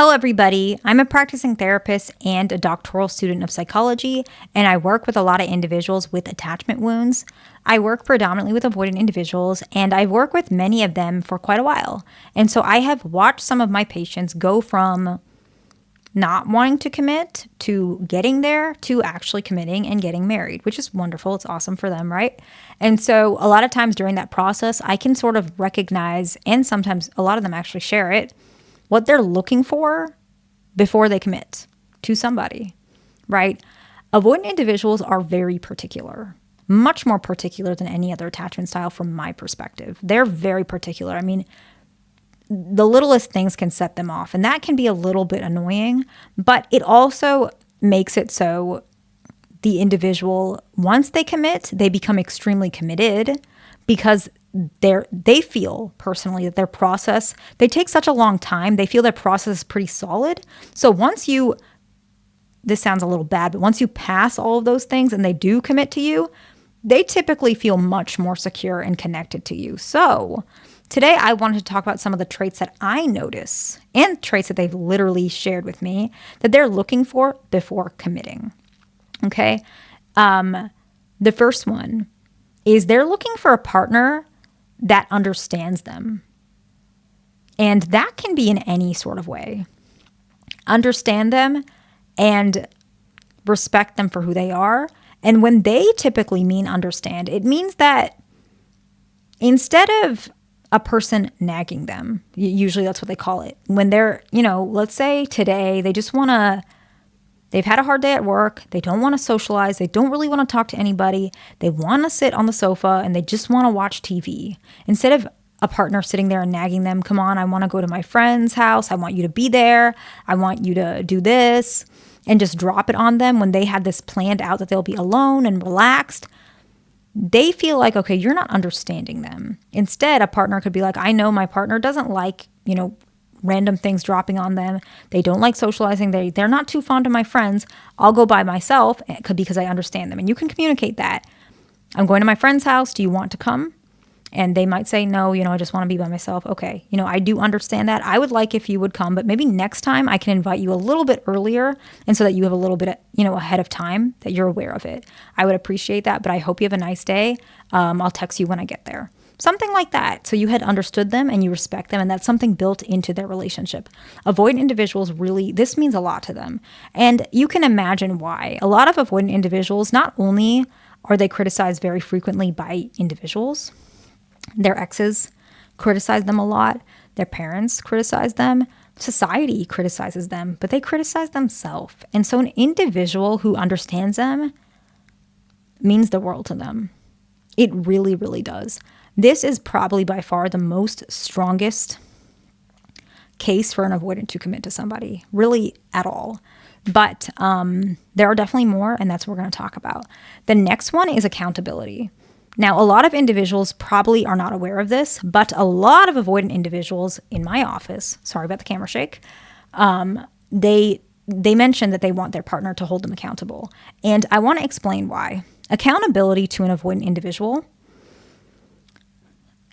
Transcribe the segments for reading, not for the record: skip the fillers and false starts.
Hello, everybody. I'm a practicing therapist and a doctoral student of psychology, and I work with a lot of individuals with attachment wounds. I work predominantly with avoidant individuals, and I've worked with many of them for quite a while. And so I have watched some of my patients go from not wanting to commit to getting there to actually committing and getting married, which is wonderful. It's awesome for them, right? And so a lot of times during that process, I can sort of recognize, and sometimes a lot of them actually share it, what they're looking for before they commit to somebody, right? Avoidant individuals are very particular, much more particular than any other attachment style from my perspective. They're very particular. I mean, the littlest things can set them off, and that can be a little bit annoying, but it also makes it so the individual, once they commit, they become extremely committed because they feel personally that their process, they take such a long time, they feel their process is pretty solid. So once you, this sounds a little bad, but once you pass all of those things and they do commit to you, they typically feel much more secure and connected to you. So today I wanted to talk about some of the traits that I notice and traits that they've literally shared with me that they're looking for before committing. Okay. The first one is they're looking for a partner that understands them. And that can be in any sort of way. Understand them and respect them for who they are. And when they typically mean understand, it means that instead of a person nagging them, usually that's what they call it. When they're, let's say today they just want to, they've had a hard day at work. They don't want to socialize. They don't really want to talk to anybody. They want to sit on the sofa and they just want to watch TV. Instead of a partner sitting there and nagging them, come on, I want to go to my friend's house. I want you to be there. I want you to do this, and just drop it on them when they had this planned out that they'll be alone and relaxed. They feel like, okay, you're not understanding them. Instead, a partner could be like, I know my partner doesn't like, random things dropping on them. They don't like socializing. They're not too fond of my friends. I'll go by myself because I understand them. And you can communicate that. I'm going to my friend's house. Do you want to come? And they might say, no, I just want to be by myself. Okay. I do understand that. I would like if you would come, but maybe next time I can invite you a little bit earlier. And so that you have a little bit, ahead of time that you're aware of it. I would appreciate that, but I hope you have a nice day. I'll text you when I get there. Something like that. So you had understood them and you respect them, and that's something built into their relationship. Avoidant individuals really, this means a lot to them. And you can imagine why. A lot of avoidant individuals, not only are they criticized very frequently by individuals, their exes criticize them a lot, their parents criticize them, society criticizes them, but they criticize themselves. And so an individual who understands them means the world to them. It really, really does. This is probably by far the most strongest case for an avoidant to commit to somebody, really at all. But there are definitely more, and that's what we're going to talk about. The next one is accountability. Now, a lot of individuals probably are not aware of this, but a lot of avoidant individuals in my office, sorry about the camera shake, they mention that they want their partner to hold them accountable. And I want to explain why. Accountability to an avoidant individual,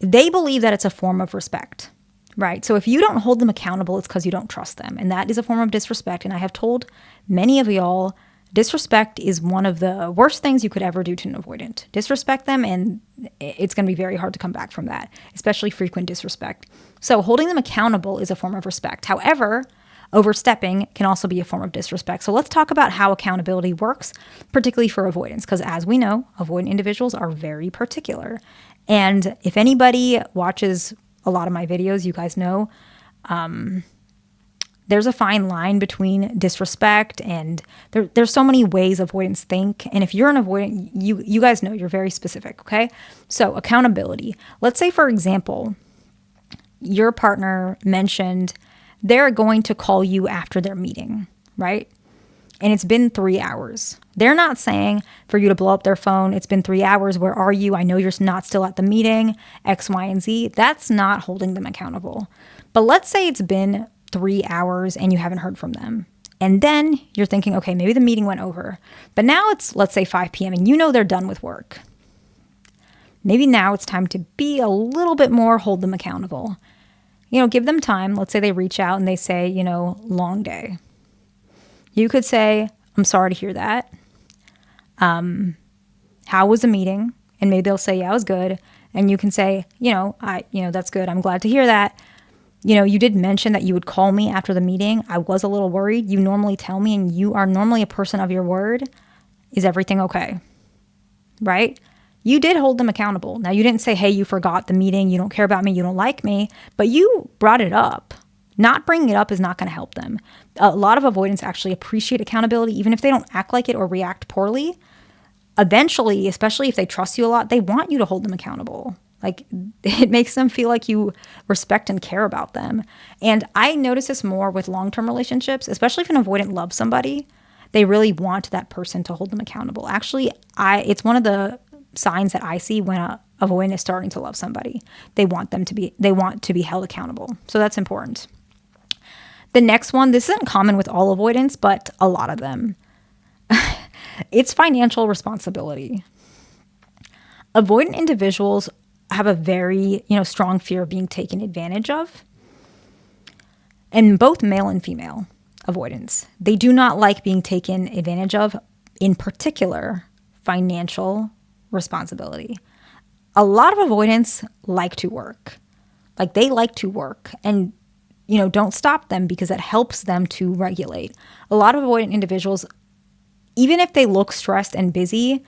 they believe that it's a form of respect, right? So if you don't hold them accountable, it's because you don't trust them. And that is a form of disrespect. And I have told many of y'all, disrespect is one of the worst things you could ever do to an avoidant. Disrespect them, and it's going to be very hard to come back from that, especially frequent disrespect. So holding them accountable is a form of respect. However, overstepping can also be a form of disrespect. So let's talk about how accountability works, particularly for avoidance, because as we know, avoidant individuals are very particular. And if anybody watches a lot of my videos, you guys know there's a fine line between disrespect and there's so many ways avoidants think. And if you're an avoidant, you guys know you're very specific, okay? So accountability. Let's say, for example, your partner mentioned they're going to call you after their meeting, right? And it's been 3 hours. They're not saying for you to blow up their phone, it's been 3 hours, where are you? I know you're not still at the meeting, X, Y, and Z. That's not holding them accountable. But let's say it's been 3 hours and you haven't heard from them. And then you're thinking, okay, maybe the meeting went over. But now it's, let's say 5 p.m. and they're done with work. Maybe now it's time to be a little bit more, hold them accountable. Give them time. Let's say they reach out and they say, long day. You could say, I'm sorry to hear that. How was the meeting? And maybe they'll say, yeah, it was good. And you can say, that's good. I'm glad to hear that. You did mention that you would call me after the meeting. I was a little worried. You normally tell me, and you are normally a person of your word. Is everything okay? Right? You did hold them accountable. Now, you didn't say, hey, you forgot the meeting. You don't care about me. You don't like me. But you brought it up. Not bringing it up is not going to help them. A lot of avoidants actually appreciate accountability, even if they don't act like it or react poorly. Eventually, especially if they trust you a lot, they want you to hold them accountable. Like, it makes them feel like you respect and care about them. And I notice this more with long-term relationships, especially if an avoidant loves somebody. They really want that person to hold them accountable. Actually, it's one of the signs that I see when a avoidant is starting to love somebody. They want to be held accountable. So that's important. The next one, this isn't common with all avoidants, but a lot of them. It's financial responsibility. Avoidant individuals have a very, strong fear of being taken advantage of. And both male and female avoidants, they do not like being taken advantage of, in particular, financial responsibility. A lot of avoidants like to work. Like, they like to work, and don't stop them, because that helps them to regulate. A lot of avoidant individuals, even if they look stressed and busy,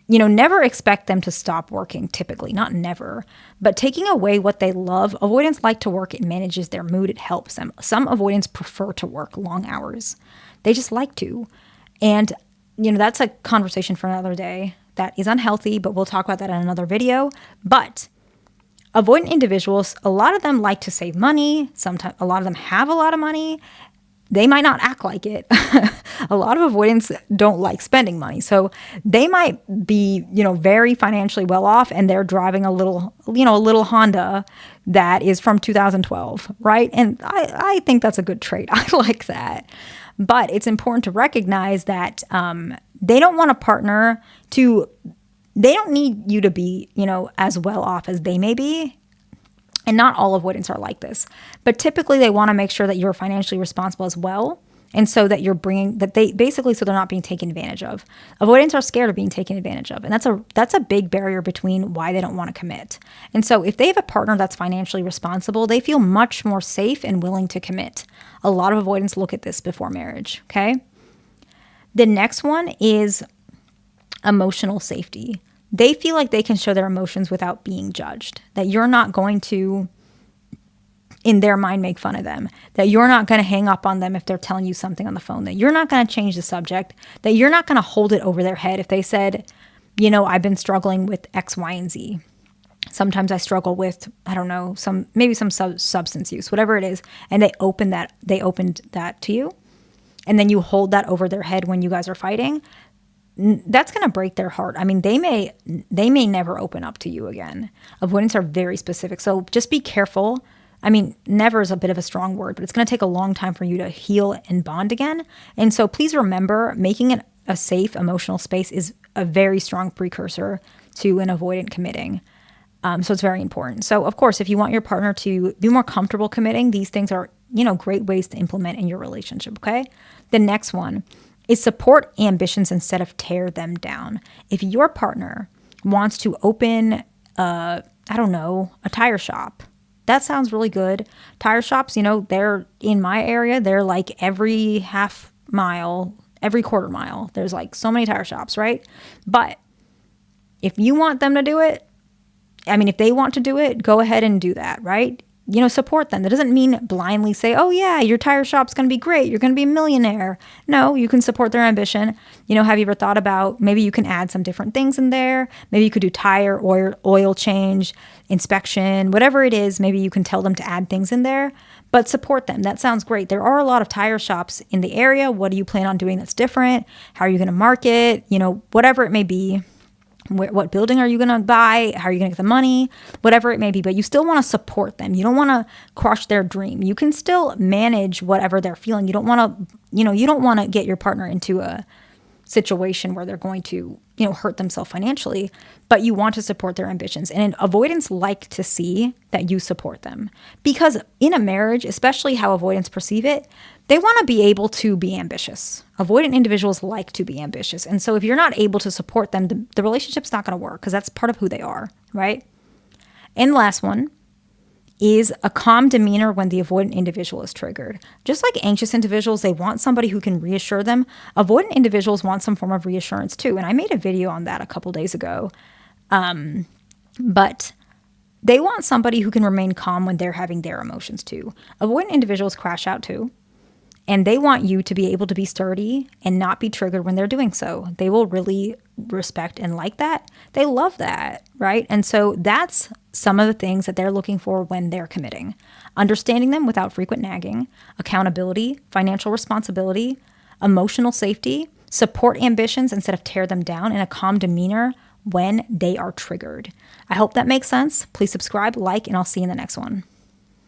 never expect them to stop working, typically, not never. But taking away what they love, avoidants like to work. It manages their mood. It helps them. Some avoidants prefer to work long hours. They just like to. And, that's a conversation for another day. That is unhealthy, but we'll talk about that in another video. But avoidant individuals, a lot of them like to save money. Sometimes a lot of them have a lot of money. They might not act like it. A lot of avoidants don't like spending money. So they might be, very financially well off, and they're driving a little Honda that is from 2012, right? And I think that's a good trait. I like that. But it's important to recognize that they don't want a partner they don't need you to be, as well off as they may be. And not all avoidants are like this. But typically they want to make sure that you're financially responsible as well. And so that so they're not being taken advantage of. Avoidants are scared of being taken advantage of. And that's a big barrier between why they don't want to commit. And so if they have a partner that's financially responsible, they feel much more safe and willing to commit. A lot of avoidants look at this before marriage, okay? The next one is emotional safety. They feel like they can show their emotions without being judged, that you're not going to, in their mind, make fun of them, that you're not going to hang up on them if they're telling you something on the phone, that you're not going to change the subject, that you're not going to hold it over their head if they said, I've been struggling with X, Y, and Z. Sometimes I struggle with, I don't know, some substance use, whatever it is, and they opened that to you, and then you hold that over their head when you guys are fighting. That's going to break their heart. I mean, they may never open up to you again. Avoidants are very specific. So just be careful. I mean, never is a bit of a strong word, but it's going to take a long time for you to heal and bond again. And so please remember, making it a safe emotional space is a very strong precursor to an avoidant committing. So it's very important. So of course, if you want your partner to be more comfortable committing, these things are, great ways to implement in your relationship. Okay. The next one is support ambitions instead of tear them down. If your partner wants to open, a tire shop, that sounds really good. Tire shops, they're in my area. They're like every half mile, every quarter mile. There's like so many tire shops, right? But if you want them to do it, if they want to do it, go ahead and do that, right? Support them. That doesn't mean blindly say, oh yeah, your tire shop's going to be great. You're going to be a millionaire. No, you can support their ambition. Have you ever thought about maybe you can add some different things in there? Maybe you could do tire or oil change, inspection, whatever it is. Maybe you can tell them to add things in there, but support them. That sounds great. There are a lot of tire shops in the area. What do you plan on doing that's different? How are you going to market? Whatever it may be. What building are you going to buy? How are you going to get the money? Whatever it may be, but you still want to support them. You don't want to crush their dream. You can still manage whatever they're feeling. You don't want to get your partner into situation where they're going to, hurt themselves financially, but you want to support their ambitions. And avoidants like to see that you support them, because in a marriage, especially how avoidants perceive it, they want to be able to be ambitious. Avoidant individuals like to be ambitious. And so if you're not able to support them, the relationship's not going to work, because that's part of who they are, right? And the last one is a calm demeanor when the avoidant individual is triggered. Just like anxious individuals, they want somebody who can reassure them. Avoidant individuals want some form of reassurance too. And I made a video on that a couple days ago. But they want somebody who can remain calm when they're having their emotions too. Avoidant individuals crash out too. And they want you to be able to be sturdy and not be triggered when they're doing so. They will really respect and like that. They love that, right? And so that's some of the things that they're looking for when they're committing. Understanding them without frequent nagging, accountability, financial responsibility, emotional safety, support ambitions instead of tear them down, and a calm demeanor when they are triggered. I hope that makes sense. Please subscribe, like, and I'll see you in the next one.